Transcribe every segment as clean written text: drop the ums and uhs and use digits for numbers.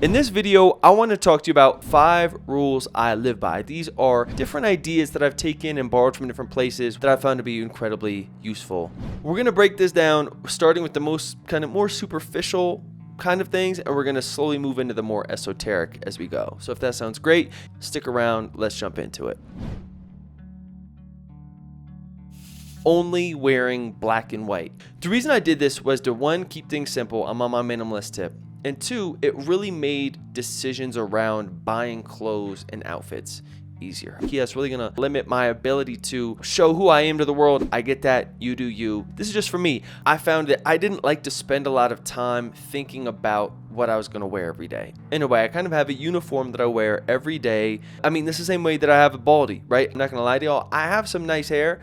In this video, I want to talk to you about 5 rules I live by. These are different ideas that I've taken and borrowed from different places that I found to be incredibly useful. We're going to break this down starting with the more superficial kind of things, and we're going to slowly move into the more esoteric as we go. So if that sounds great, stick around. Let's jump into it. Only wearing black and white. The reason I did this was to 1, keep things simple. I'm on my minimalist tip. And 2, it really made decisions around buying clothes and outfits easier. It's really gonna limit my ability to show who I am to the world. I get that, you do you. This is just for me. I found that I didn't like to spend a lot of time thinking about what I was gonna wear every day. In a way, I kind of have a uniform that I wear every day. I mean, this is the same way that I have a baldy, right? I'm not gonna lie to y'all. I have some nice hair.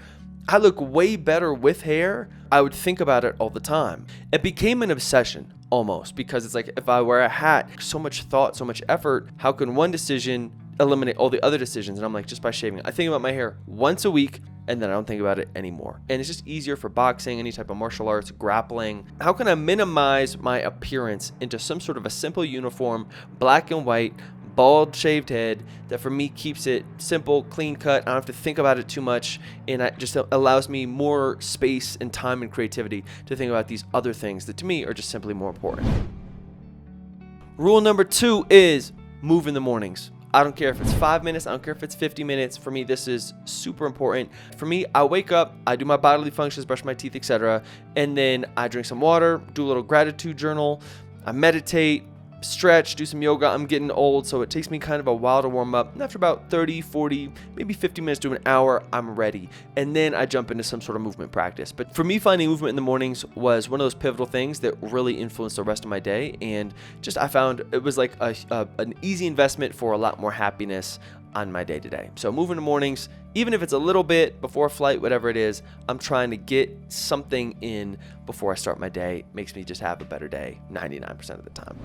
I look way better with hair. I would think about it all the time. It became an obsession almost, because it's like, if I wear a hat, so much thought, so much effort, how can one decision eliminate all the other decisions? And I'm like, just by shaving it. I think about my hair once a week and then I don't think about it anymore. And it's just easier for boxing, any type of martial arts, grappling. How can I minimize my appearance into some sort of a simple uniform, black and white, bald shaved head, that for me keeps it simple, clean cut. I don't have to think about it too much, and it just allows me more space and time and creativity to think about these other things that to me are just simply more important. Rule number 2 is move in the mornings. I don't care if it's 5 minutes, I don't care if it's 50 minutes. For me, this is super important. For me, I wake up, I do my bodily functions, brush my teeth, etc., and then I drink some water, do a little gratitude journal, I meditate, stretch, do some yoga. I'm getting old, so it takes me kind of a while to warm up. And after about 30, 40, maybe 50 minutes to an hour, I'm ready. And then I jump into some sort of movement practice. But for me, finding movement in the mornings was one of those pivotal things that really influenced the rest of my day. And just I found it was like an easy investment for a lot more happiness on my day to day. So move in the mornings, even if it's a little bit before flight, whatever it is, I'm trying to get something in before I start my day. Makes me just have a better day 99% of the time.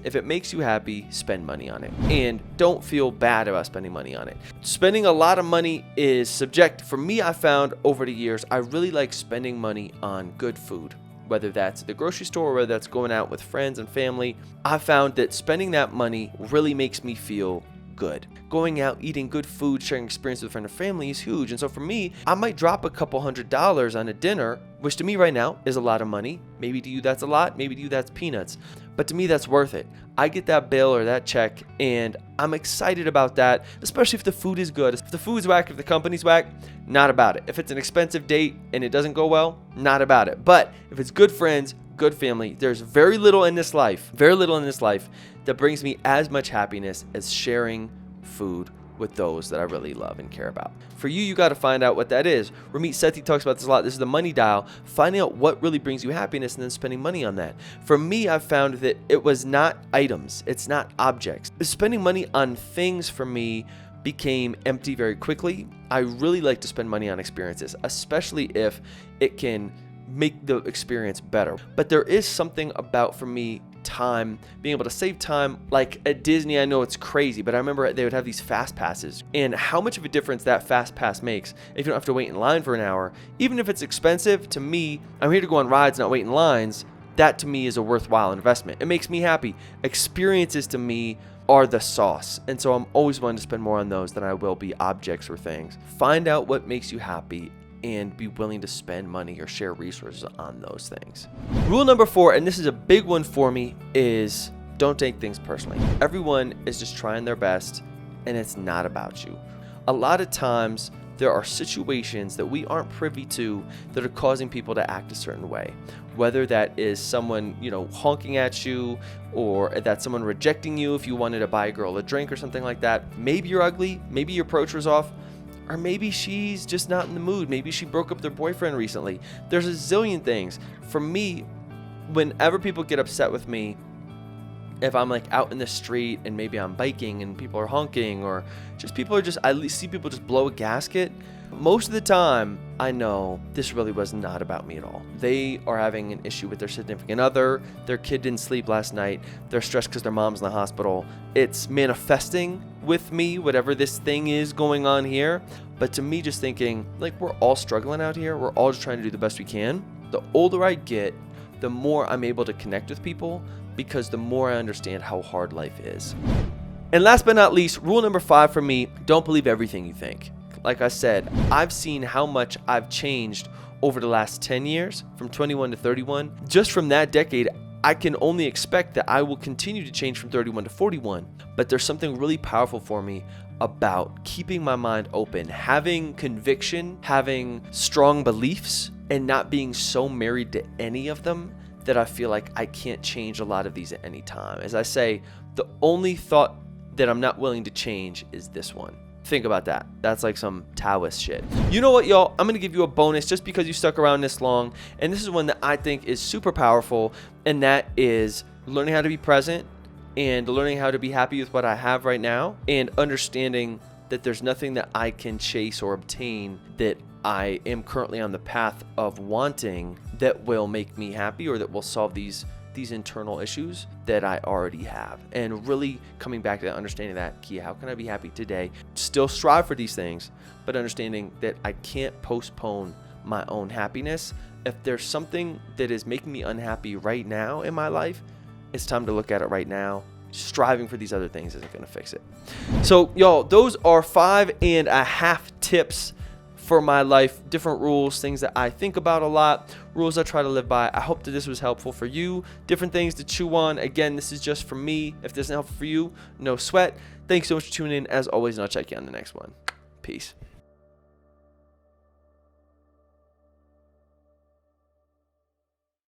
If it makes you happy, spend money on it. And don't feel bad about spending money on it. Spending a lot of money is subjective. For me, I found over the years, I really like spending money on good food. Whether that's at the grocery store or whether that's going out with friends and family, I found that spending that money really makes me feel good. Going out, eating good food, sharing experience with a friend or family is huge. And so for me, I might drop a couple $100s on a dinner, which to me right now is a lot of money. Maybe to you that's a lot, maybe to you that's peanuts. But to me, that's worth it. I get that bill or that check, and I'm excited about that, especially if the food is good. If the food's whack, if the company's whack, not about it. If it's an expensive date and it doesn't go well, not about it. But if it's good friends, good family, there's very little in this life that brings me as much happiness as sharing food with those that I really love and care about. For you, you got to find out what that is. Ramit Sethi talks about this a lot. This is the money dial. Finding out what really brings you happiness and then spending money on that. For me, I've found that it was not items. It's not objects. Spending money on things for me became empty very quickly. I really like to spend money on experiences, especially if it can make the experience better. But there is something about, for me, time, being able to save time. Like at Disney, I know it's crazy, but I remember they would have these fast passes, and how much of a difference that fast pass makes if you don't have to wait in line for an hour. Even if it's expensive, to me, I'm here to go on rides, not wait in lines. That to me is a worthwhile investment. It makes me happy. Experiences to me are the sauce, and so I'm always willing to spend more on those than I will be objects or things. Find out what makes you happy and be willing to spend money or share resources on those things. Rule number 4, and this is a big one for me, is don't take things personally. Everyone is just trying their best, and it's not about you. A lot of times, there are situations that we aren't privy to that are causing people to act a certain way. Whether that is someone, honking at you, or that's someone rejecting you if you wanted to buy a girl a drink or something like that. Maybe you're ugly, maybe your approach was off, or maybe she's just not in the mood. Maybe she broke up with their boyfriend recently. There's a zillion things. For me, whenever people get upset with me, if I'm like out in the street and maybe I'm biking and people are honking, or just I see people just blow a gasket, most of the time I know this really was not about me at all. They are having an issue with their significant other. Their kid didn't sleep last night. They're stressed because their mom's in the hospital. It's manifesting with me, whatever this thing is going on here. But to me, just thinking, like, we're all struggling out here. We're all just trying to do the best we can. The older I get, the more I'm able to connect with people, because the more I understand how hard life is. And last but not least, rule number 5 for me, don't believe everything you think. Like I said, I've seen how much I've changed over the last 10 years, from 21 to 31. Just from that decade, I can only expect that I will continue to change from 31 to 41. But there's something really powerful for me about keeping my mind open, having conviction, having strong beliefs, and not being so married to any of them that I feel like I can't change a lot of these at any time. As I say, the only thought that I'm not willing to change is this one. Think about that. That's like some Taoist shit. You know what, y'all? I'm going to give you a bonus just because you stuck around this long. And this is one that I think is super powerful. And that is learning how to be present and learning how to be happy with what I have right now, and understanding that there's nothing that I can chase or obtain that I am currently on the path of wanting that will make me happy or that will solve these internal issues that I already have. And really coming back to that, understanding that, Kia, how can I be happy today? Still strive for these things, but understanding that I can't postpone my own happiness. If there's something that is making me unhappy right now in my life, it's time to look at it right now. Striving for these other things isn't going to fix it. So, y'all, those are 5.5 tips for my life, different rules, things that I think about a lot, rules I try to live by. I hope that this was helpful for you, different things to chew on. Again, this is just for me. If this isn't helpful for you, no sweat. Thanks so much for tuning in, as always, and I'll check you on the next one. Peace.